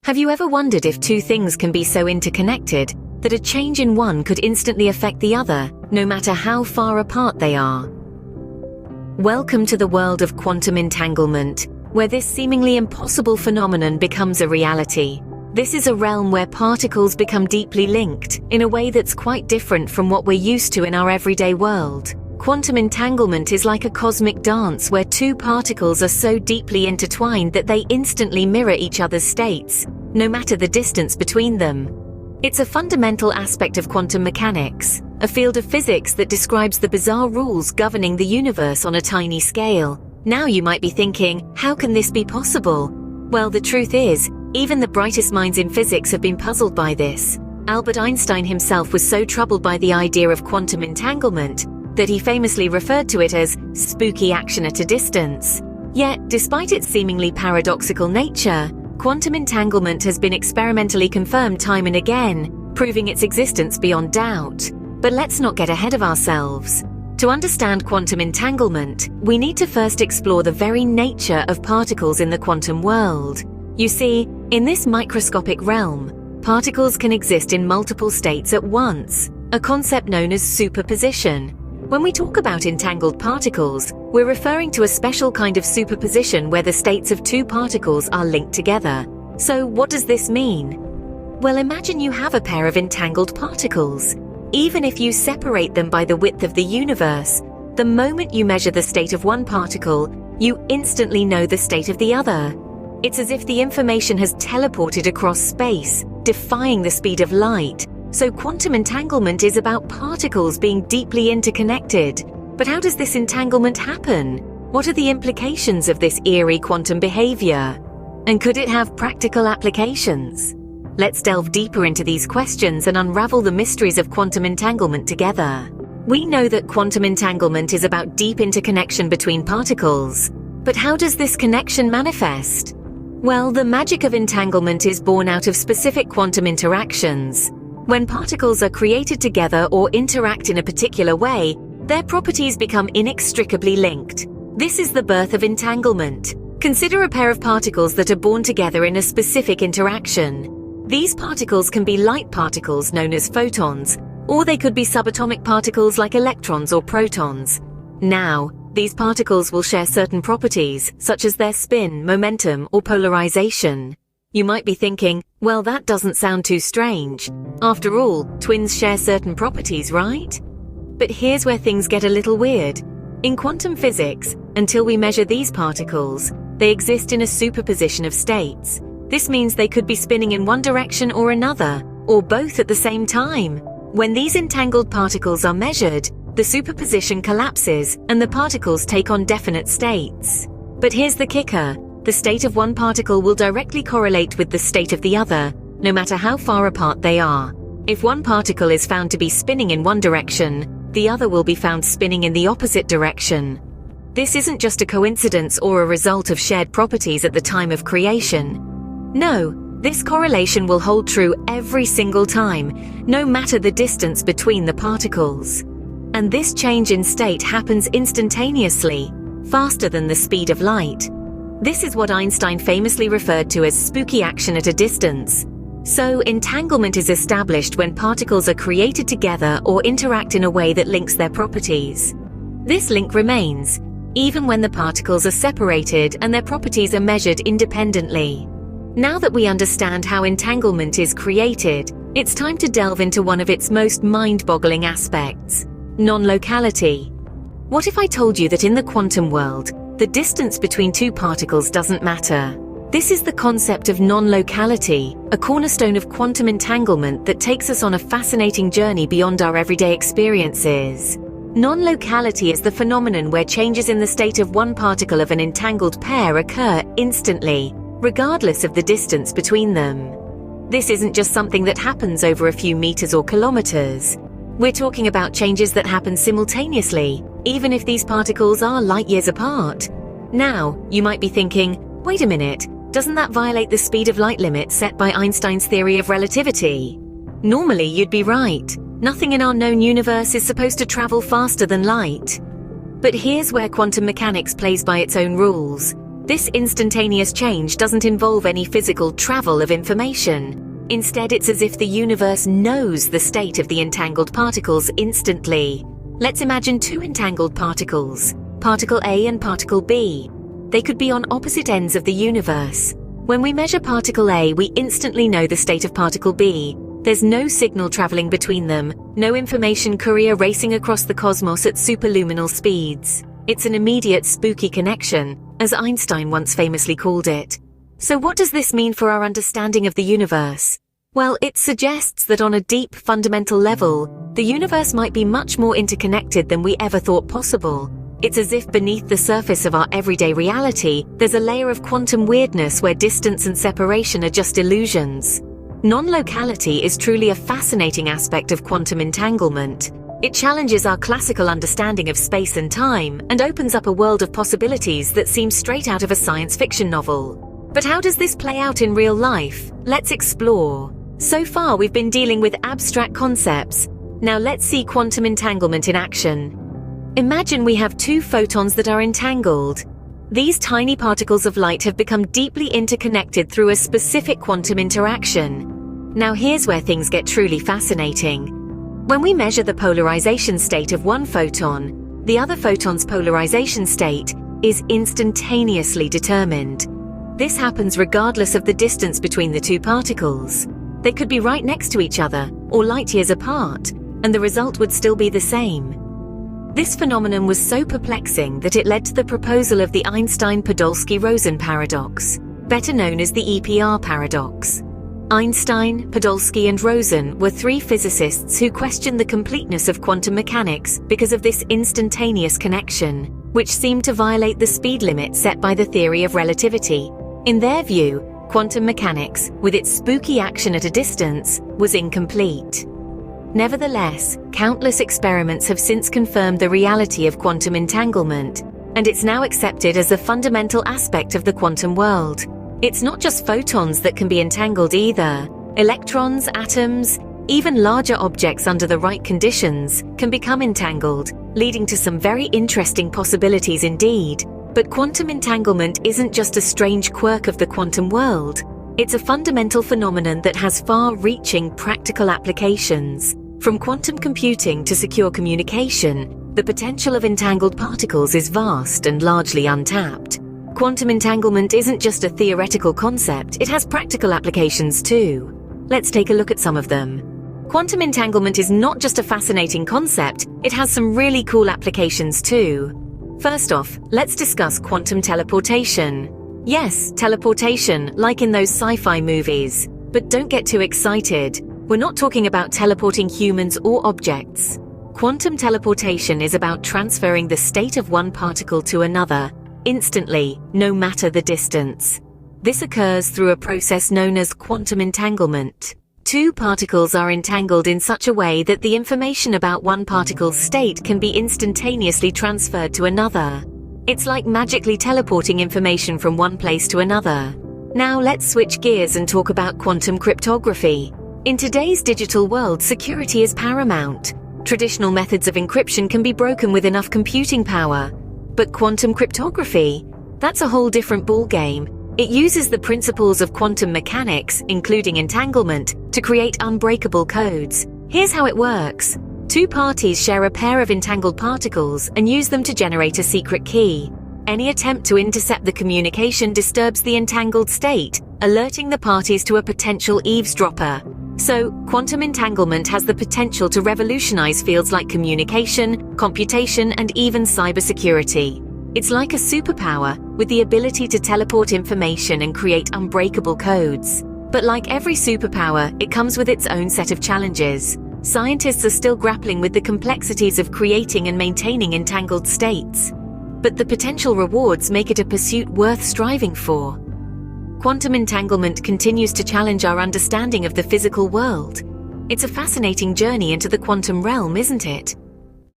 Have you ever wondered if two things can be so interconnected that a change in one could instantly affect the other, no matter how far apart they are? Welcome to the world of quantum entanglement, where this seemingly impossible phenomenon becomes a reality. This is a realm where particles become deeply linked in a way that's quite different from what we're used to in our everyday world. Quantum entanglement is like a cosmic dance where two particles are so deeply intertwined that they instantly mirror each other's states, no matter the distance between them. It's a fundamental aspect of quantum mechanics, a field of physics that describes the bizarre rules governing the universe on a tiny scale. Now you might be thinking, how can this be possible? Well, the truth is, even the brightest minds in physics have been puzzled by this. Albert Einstein himself was so troubled by the idea of quantum entanglement that he famously referred to it as spooky action at a distance. Yet, despite its seemingly paradoxical nature, quantum entanglement has been experimentally confirmed time and again, proving its existence beyond doubt. But let's not get ahead of ourselves. To understand quantum entanglement, we need to first explore the very nature of particles in the quantum world. You see, in this microscopic realm, particles can exist in multiple states at once, a concept known as superposition. When we talk about entangled particles, we're referring to a special kind of superposition where the states of two particles are linked together. So what does this mean? Well, imagine you have a pair of entangled particles. Even if you separate them by the width of the universe, the moment you measure the state of one particle, you instantly know the state of the other. It's as if the information has teleported across space, defying the speed of light. So quantum entanglement is about particles being deeply interconnected. But how does this entanglement happen? What are the implications of this eerie quantum behavior? And could it have practical applications? Let's delve deeper into these questions and unravel the mysteries of quantum entanglement together. We know that quantum entanglement is about deep interconnection between particles. But how does this connection manifest? Well, the magic of entanglement is born out of specific quantum interactions. When particles are created together or interact in a particular way, their properties become inextricably linked. This is the birth of entanglement. Consider a pair of particles that are born together in a specific interaction. These particles can be light particles known as photons, or they could be subatomic particles like electrons or protons. Now, these particles will share certain properties, such as their spin, momentum, or polarization. You might be thinking, well, that doesn't sound too strange. After all, twins share certain properties, right? But here's where things get a little weird. In quantum physics, until we measure these particles, they exist in a superposition of states. This means they could be spinning in one direction or another, or both at the same time. When these entangled particles are measured, the superposition collapses and the particles take on definite states. But here's the kicker. The state of one particle will directly correlate with the state of the other, no matter how far apart they are. If one particle is found to be spinning in one direction, the other will be found spinning in the opposite direction. This isn't just a coincidence or a result of shared properties at the time of creation. No, this correlation will hold true every single time, no matter the distance between the particles. And this change in state happens instantaneously, faster than the speed of light. This is what Einstein famously referred to as spooky action at a distance. So, entanglement is established when particles are created together or interact in a way that links their properties. This link remains, even when the particles are separated and their properties are measured independently. Now that we understand how entanglement is created, it's time to delve into one of its most mind-boggling aspects: non-locality. What if I told you that in the quantum world, the distance between two particles doesn't matter? This is the concept of non-locality, a cornerstone of quantum entanglement that takes us on a fascinating journey beyond our everyday experiences. Non-locality is the phenomenon where changes in the state of one particle of an entangled pair occur instantly, regardless of the distance between them. This isn't just something that happens over a few meters or kilometers. We're talking about changes that happen simultaneously, even if these particles are light years apart. Now, you might be thinking, wait a minute, doesn't that violate the speed of light limit set by Einstein's theory of relativity? Normally, you'd be right. Nothing in our known universe is supposed to travel faster than light. But here's where quantum mechanics plays by its own rules. This instantaneous change doesn't involve any physical travel of information. Instead, it's as if the universe knows the state of the entangled particles instantly. Let's imagine two entangled particles, particle A and particle B. They could be on opposite ends of the universe. When we measure particle A, we instantly know the state of particle B. There's no signal traveling between them, no information courier racing across the cosmos at superluminal speeds. It's an immediate spooky connection, as Einstein once famously called it. So what does this mean for our understanding of the universe? Well, it suggests that on a deep, fundamental level, the universe might be much more interconnected than we ever thought possible. It's as if beneath the surface of our everyday reality, there's a layer of quantum weirdness where distance and separation are just illusions. Non-locality is truly a fascinating aspect of quantum entanglement. It challenges our classical understanding of space and time and opens up a world of possibilities that seem straight out of a science fiction novel. But how does this play out in real life? Let's explore. So far, we've been dealing with abstract concepts. Now let's see quantum entanglement in action. Imagine we have two photons that are entangled. These tiny particles of light have become deeply interconnected through a specific quantum interaction. Now here's where things get truly fascinating. When we measure the polarization state of one photon, the other photon's polarization state is instantaneously determined. This happens regardless of the distance between the two particles. They could be right next to each other or light years apart, and the result would still be the same. This phenomenon was so perplexing that it led to the proposal of the Einstein-Podolsky-Rosen paradox, better known as the EPR paradox. Einstein, Podolsky, and Rosen were three physicists who questioned the completeness of quantum mechanics because of this instantaneous connection, which seemed to violate the speed limit set by the theory of relativity. In their view, quantum mechanics, with its spooky action at a distance, was incomplete. Nevertheless, countless experiments have since confirmed the reality of quantum entanglement, and it's now accepted as a fundamental aspect of the quantum world. It's not just photons that can be entangled either. Electrons, atoms, even larger objects under the right conditions can become entangled, leading to some very interesting possibilities indeed. But quantum entanglement isn't just a strange quirk of the quantum world. It's a fundamental phenomenon that has far-reaching practical applications. From quantum computing to secure communication, the potential of entangled particles is vast and largely untapped. Quantum entanglement isn't just a theoretical concept, it has practical applications too. Let's take a look at some of them. Quantum entanglement is not just a fascinating concept, it has some really cool applications too. First off, let's discuss quantum teleportation. Yes, teleportation, like in those sci-fi movies. But don't get too excited. We're not talking about teleporting humans or objects. Quantum teleportation is about transferring the state of one particle to another, instantly, no matter the distance. This occurs through a process known as quantum entanglement. Two particles are entangled in such a way that the information about one particle's state can be instantaneously transferred to another. It's like magically teleporting information from one place to another. Now let's switch gears and talk about quantum cryptography. In today's digital world, security is paramount. Traditional methods of encryption can be broken with enough computing power. But quantum cryptography? That's a whole different ballgame. It uses the principles of quantum mechanics, including entanglement, to create unbreakable codes. Here's how it works. Two parties share a pair of entangled particles and use them to generate a secret key. Any attempt to intercept the communication disturbs the entangled state, alerting the parties to a potential eavesdropper. So, quantum entanglement has the potential to revolutionize fields like communication, computation, and even cybersecurity. It's like a superpower, with the ability to teleport information and create unbreakable codes. But like every superpower, it comes with its own set of challenges. Scientists are still grappling with the complexities of creating and maintaining entangled states. But the potential rewards make it a pursuit worth striving for. Quantum entanglement continues to challenge our understanding of the physical world. It's a fascinating journey into the quantum realm, isn't it?